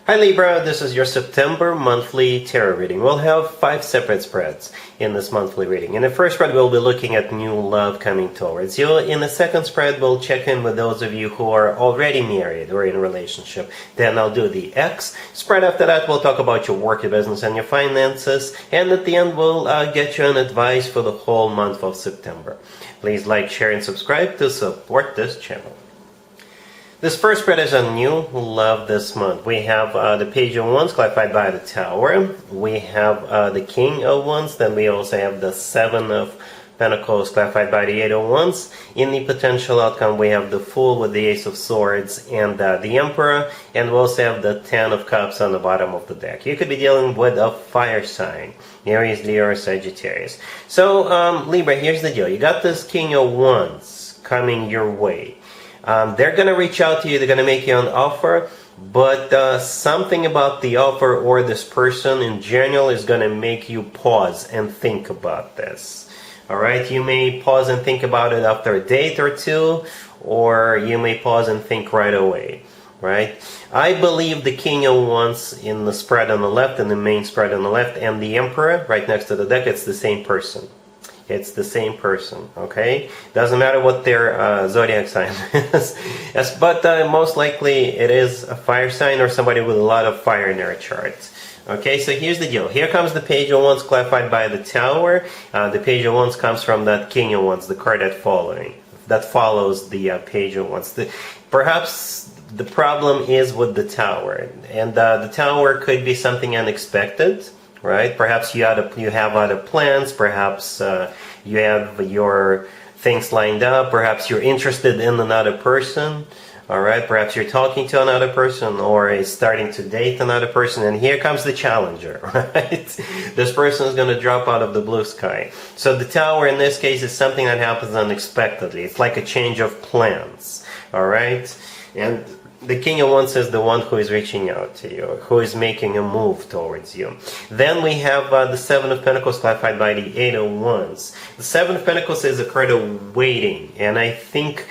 Hi Libra, this is your September monthly tarot reading. We'll have 5 separate spreads in this monthly reading. In the first spread, we'll be looking at new love coming towards you. In the second spread, we'll check in with those of you who are already married or in a relationship. Then I'll do the X spread. After that, we'll talk about your work, your business, and your finances. And at the end, we'll get you an advice for the whole month of September. Please like, share, and subscribe to support this channel. This first spread is a new love this month. We have the Page of Wands clarified by the Tower. We have the King of Wands. Then we also have the Seven of Pentacles clarified by the Eight of Wands. In the potential outcome, we have the Fool with the Ace of Swords and the Emperor. And we also have the Ten of Cups on the bottom of the deck. You could be dealing with a fire sign. Aries, Leo, or Sagittarius. So, Libra, here's the deal. You got this King of Wands coming your way. They're going to reach out to you, they're going to make you an offer, but something about the offer or this person in general is going to make you pause and think about this. Alright, you may pause and think about it after a date or two, or you may pause and think right away. Right? I believe the King of Wands in the spread on the left, and the main spread on the left, and the Emperor right next to the deck, it's the same person. It's the same person, okay? Doesn't matter what their zodiac sign is. Yes, but most likely it is a fire sign or somebody with a lot of fire in their chart. Okay, so here's the deal. Here comes the Page of Wands clarified by the Tower. The Page of Wands comes from that King of Wands, the card that follows the Page of Wands. Perhaps the problem is with the Tower, and the Tower could be something unexpected. Right? Perhaps you have other plans, perhaps you have your things lined up, perhaps you're interested in another person, alright? Perhaps you're talking to another person or is starting to date another person, and here comes the challenger, right? This person is going to drop out of the blue sky. So the Tower in this case is something that happens unexpectedly. It's like a change of plans, alright? And the King of Wands is the one who is reaching out to you, who is making a move towards you. Then we have the Seven of Pentacles clarified by the Eight of Wands. The Seven of Pentacles is a card of waiting, and I think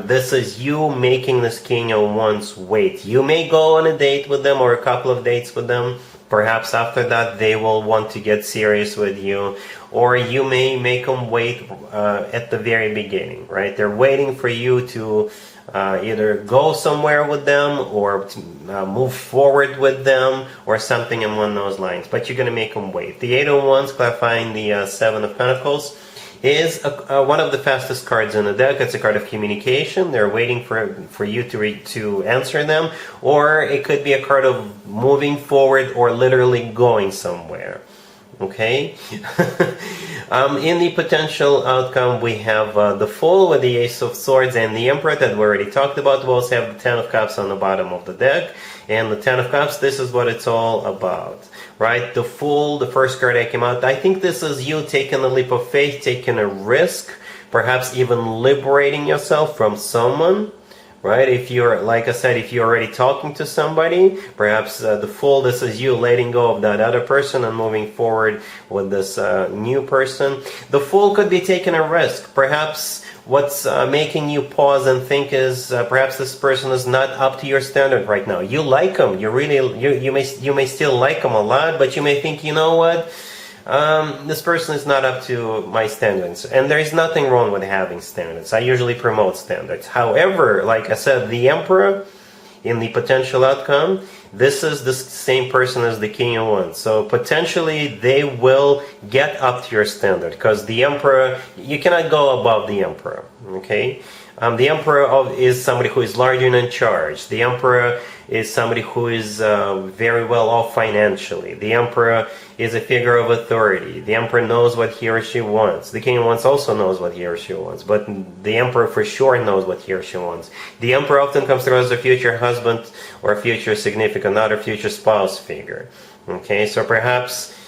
this is you making this King of Wands wait. You may go on a date with them or a couple of dates with them. Perhaps after that they will want to get serious with you, or you may make them wait at the very beginning, right? They're waiting for you to either go somewhere with them or move forward with them or something along those lines, but you're going to make them wait. The Eight of Wands clarifying the Seven of Pentacles is one of the fastest cards in the deck. It's a card of communication. They're waiting for you to answer them, or it could be a card of moving forward or literally going somewhere. Okay? In the potential outcome, we have the Fool with the Ace of Swords and the Emperor that we already talked about. We also have the Ten of Cups on the bottom of the deck. And the Ten of Cups, this is what it's all about. Right? The Fool, the first card that came out, I think this is you taking a leap of faith, taking a risk, perhaps even liberating yourself from someone. Right? If you're, like I said, if you're already talking to somebody, perhaps the Fool, this is you letting go of that other person and moving forward with this new person. The Fool could be taking a risk. Perhaps what's making you pause and think is perhaps this person is not up to your standard right now. You like them. You may still like them a lot, but you may think, you know what? This person is not up to my standards, and there is nothing wrong with having standards. I usually promote standards. However, like I said, the Emperor in the potential outcome, this is the same person as the King of Wands. So potentially they will get up to your standard, because the Emperor, you cannot go above the Emperor. Okay? The Emperor is somebody who is large and in charge. The Emperor is somebody who is very well off financially. The Emperor is a figure of authority. The Emperor knows what he or she wants. The King of Wands also knows what he or she wants, but the Emperor for sure knows what he or she wants. The Emperor often comes through as a future husband or a future significant other, future spouse figure. Okay, so perhaps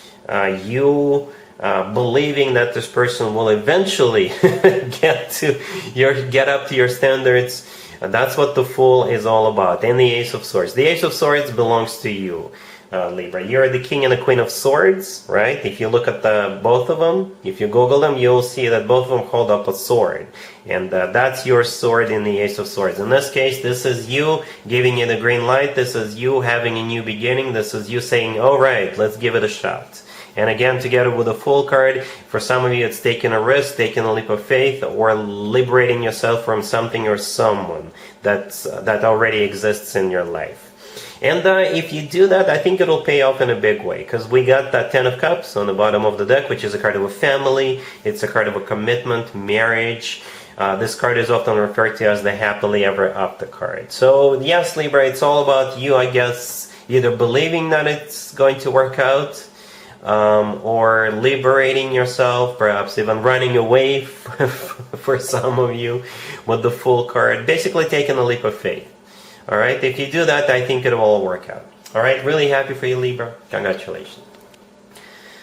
you believing that this person will eventually get up to your standards. That's what the Fool is all about. And the Ace of Swords. The Ace of Swords belongs to you. Libra. You're the King and the Queen of Swords, right? If you look at both of them, if you Google them, you'll see that both of them hold up a sword. And that's your sword in the Ace of Swords. In this case, this is you giving it a green light. This is you having a new beginning. This is you saying, all right, let's give it a shot. And again, together with the Fool card, for some of you it's taking a risk, taking a leap of faith, or liberating yourself from something or someone that already exists in your life. And if you do that, I think it'll pay off in a big way, because we got that Ten of Cups on the bottom of the deck, which is a card of a family. It's a card of a commitment, marriage. This card is often referred to as the happily ever after card. So yes, Libra, it's all about you, I guess, either believing that it's going to work out, or liberating yourself, perhaps even running away for some of you with the Fool card. Basically taking a leap of faith. Alright, if you do that, I think it will all work out. Alright, really happy for you, Libra. Congratulations.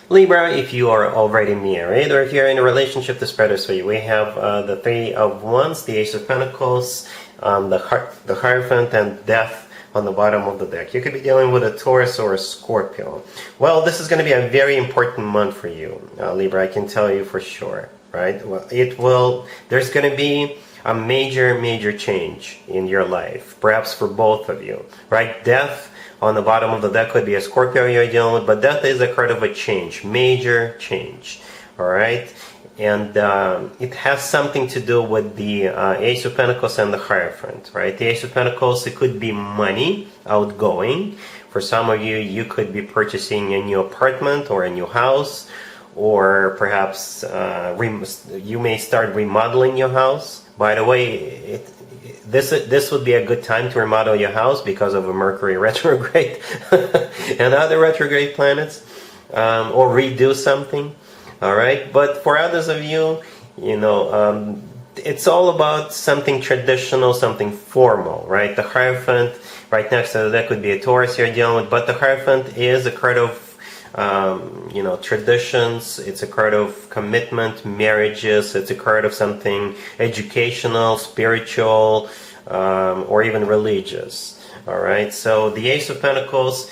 Libra, if you are already married, or if you're in a relationship, the spread is for you. We have the Three of Wands, the Ace of Pentacles, the Hierophant, and Death on the bottom of the deck. You could be dealing with a Taurus or a Scorpio. Well, this is going to be a very important month for you, Libra, I can tell you for sure. Right? Well, there's going to be a major change in your life, perhaps for both of you, right? Death on the bottom of the deck could be a Scorpio you're dealing with, but Death is a card of a change, major change, all right? And it has something to do with the Ace of Pentacles and the Hierophant, right? The Ace of Pentacles, it could be money, outgoing. For some of you, you could be purchasing a new apartment or a new house, or perhaps you may start remodeling your house. By the way, this would be a good time to remodel your house because of a Mercury retrograde and other retrograde planets, or redo something. All right, but for others of you, it's all about something traditional, something formal, right? The Hierophant right next to the deck could be a Taurus you're dealing with, but the Hierophant is a card of traditions. It's a card of commitment, marriages. It's a card of something educational, spiritual, or even religious. All right. So the Ace of Pentacles,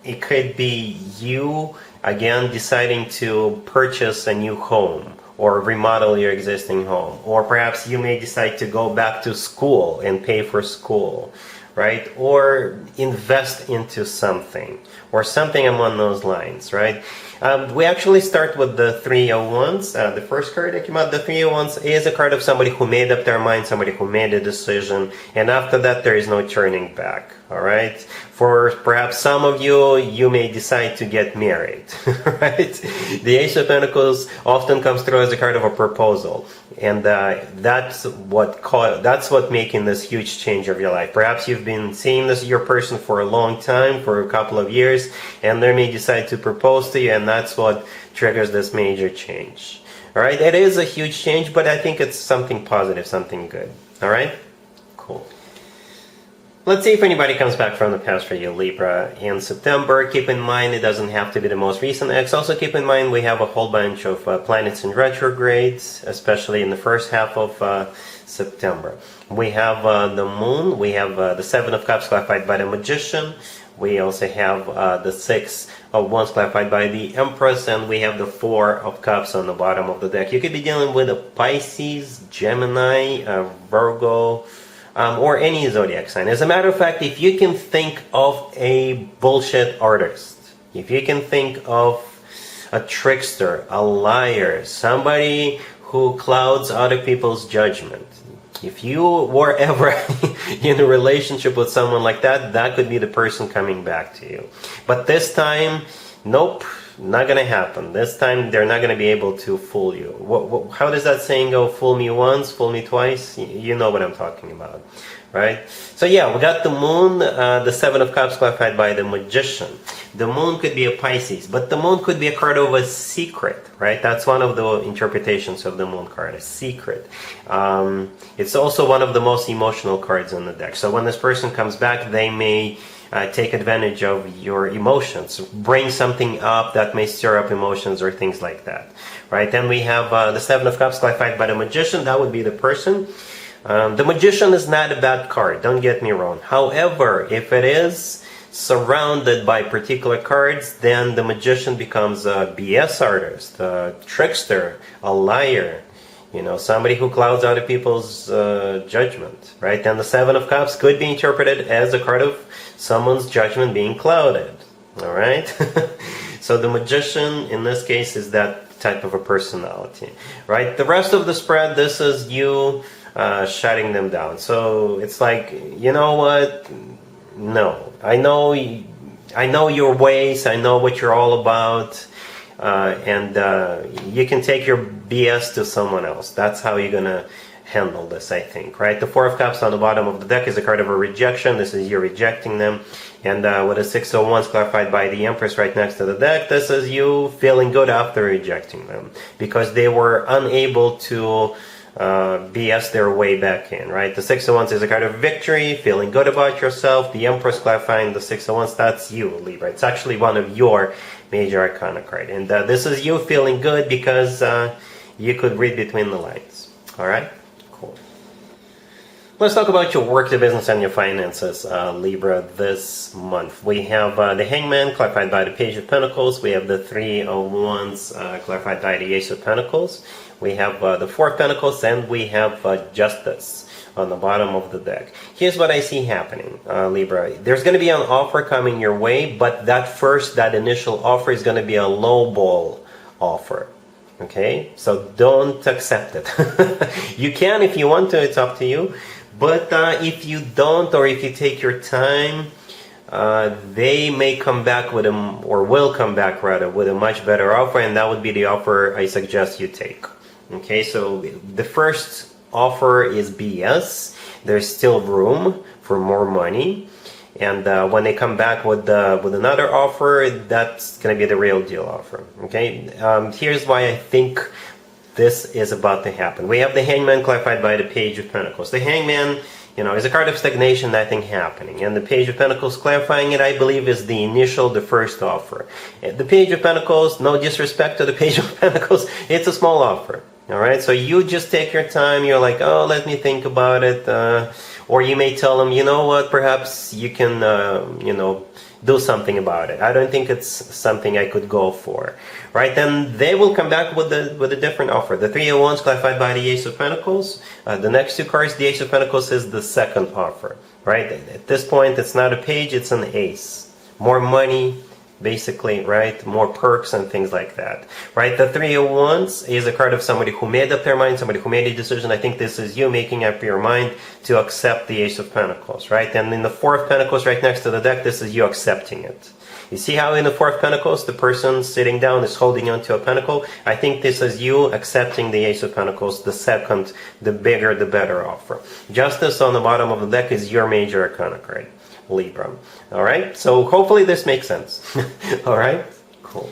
it could be you again deciding to purchase a new home or remodel your existing home, or perhaps you may decide to go back to school and pay for school, right? Or invest into something, or something along those lines, right? We actually start with the Three of Wands. The first card that came out, the Three of Wands, is a card of somebody who made up their mind, somebody who made a decision, and after that there is no turning back, all right? For perhaps some of you, you may decide to get married, right? The Ace of Pentacles often comes through as a card of a proposal, and that's what making this huge change of your life. Perhaps you've been seeing your person for a long time, for a couple of years, and they may decide to propose to you, and that's what triggers this major change. All right, it is a huge change, but I think it's something positive, something good. All right, cool. Let's see if anybody comes back from the past for you, Libra, in September. Keep in mind, it doesn't have to be the most recent X. Also keep in mind, we have a whole bunch of planets in retrogrades, especially in the first half of September. We have the Moon, we have the Seven of Cups clarified by the Magician. We also have the Six of Wands clarified by the Empress, and we have the Four of Cups on the bottom of the deck. You could be dealing with a Pisces, Gemini, Virgo, or any zodiac sign. As a matter of fact, if you can think of a bullshit artist, if you can think of a trickster, a liar, somebody who clouds other people's judgment, if you were ever in a relationship with someone like that, that could be the person coming back to you. But this time, nope, not going to happen. This time, they're not going to be able to fool you. How does that saying go? Fool me once, fool me twice? You know what I'm talking about, right? So yeah, we got the Moon, the Seven of Cups clarified by the Magician. The Moon could be a Pisces, but the Moon could be a card of a secret, right? That's one of the interpretations of the Moon card, a secret. It's also one of the most emotional cards in the deck. So when this person comes back, they may take advantage of your emotions, bring something up that may stir up emotions or things like that, right? Then we have the Seven of Cups clarified by the Magician. That would be the person. The Magician is not a bad card, don't get me wrong. However, if it is surrounded by particular cards, then the magician becomes a BS artist, a trickster, a liar, somebody who clouds other people's judgment, right? And the Seven of Cups could be interpreted as a card of someone's judgment being clouded, all right? So the magician, in this case, is that type of a personality, right? The rest of the spread, this is you shutting them down. So it's like, you know what? No, I know your ways. I know what you're all about, and you can take your BS to someone else. That's how you're gonna handle this, I think, right? The Four of Cups on the bottom of the deck is a card of a rejection. This is you rejecting them. And with a Six of Wands clarified by the Empress right next to the deck, this is you feeling good after rejecting them because they were unable to BS their way back in, right? The Six of Wands is a card of victory, feeling good about yourself. The Empress clarifying the Six of Wands, that's you, Libra. It's actually one of your major arcana card. And this is you feeling good because you could read between the lines. All right? Cool. Let's talk about your work, your business, and your finances, Libra, this month. We have the Hangman, clarified by the Page of Pentacles. We have the Three of Wands, clarified by the Ace of Pentacles. We have the Four of Pentacles, and we have Justice on the bottom of the deck. Here's what I see happening, Libra. There's going to be an offer coming your way, but that initial offer is going to be a lowball offer. Okay? So don't accept it. You can if you want to, it's up to you. But if you don't, or if you take your time, they may come back with or will come back rather, with a much better offer, and that would be the offer I suggest you take. Okay, so the first offer is BS. There's still room for more money, and when they come back with another offer, that's going to be the real deal offer. Okay, here's why I think this is about to happen. We have the Hangman clarified by the Page of Pentacles. The Hangman, is a card of stagnation, nothing happening. And the Page of Pentacles clarifying it, I believe, is the first offer. The Page of Pentacles, no disrespect to the Page of Pentacles, it's a small offer. All right, so you just take your time. You're like, oh, let me think about it. Or you may tell them, you know what, perhaps you can, do something about it. I don't think it's something I could go for, right? Then they will come back with a different offer. The Three of Wands clarified by the Ace of Pentacles. The next two cards, the Ace of Pentacles is the second offer, right? At this point, it's not a page, it's an ace. More money, basically, right? More perks and things like that, right? The Three of Wands is a card of somebody who made up their mind, somebody who made a decision. I think this is you making up your mind to accept the Ace of Pentacles, right? And in the Four of Pentacles right next to the deck, this is you accepting it. You see how in the Four of Pentacles, the person sitting down is holding onto a pentacle? I think this is you accepting the Ace of Pentacles, the second, the bigger, the better offer. Justice on the bottom of the deck is your major arcana card, Libra. All right, so hopefully this makes sense. All right, cool.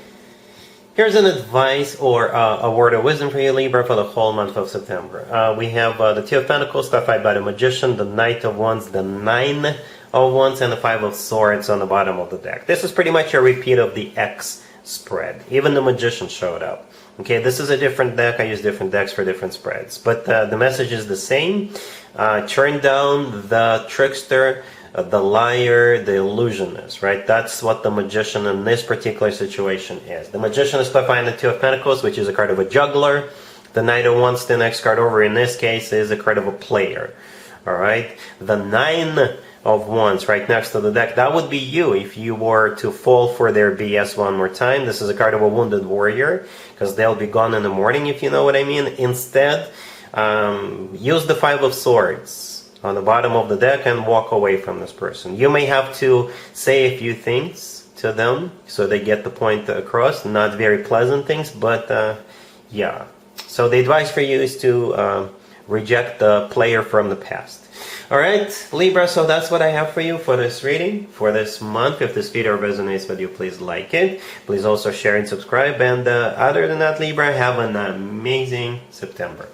Here's an advice or a word of wisdom for you, Libra, for the whole month of September. We have the Two of Pentacles clarified by the Magician, the Knight of Wands, the Nine of Wands, and the Five of Swords on the bottom of the deck. This is pretty much a repeat of the X spread. Even the Magician showed up. Okay, this is a different deck. I use different decks for different spreads, but the message is the same. Turn down the trickster, the liar, the illusionist, right? That's what the Magician in this particular situation is. The Magician is clarifying the Two of Pentacles, which is a card of a juggler. The Knight of Wands, the next card over in this case, is a card of a player. All right? The Nine of Wands right next to the deck, that would be you if you were to fall for their BS one more time. This is a card of a wounded warrior, because they'll be gone in the morning, if you know what I mean. Instead, use the Five of Swords on the bottom of the deck and walk away from this person. You may have to say a few things to them so they get the point across. Not very pleasant things, but yeah. So the advice for you is to reject the player from the past. Alright, Libra, so that's what I have for you for this reading, for this month. If this video resonates with you, please like it. Please also share and subscribe. And other than that, Libra, have an amazing September.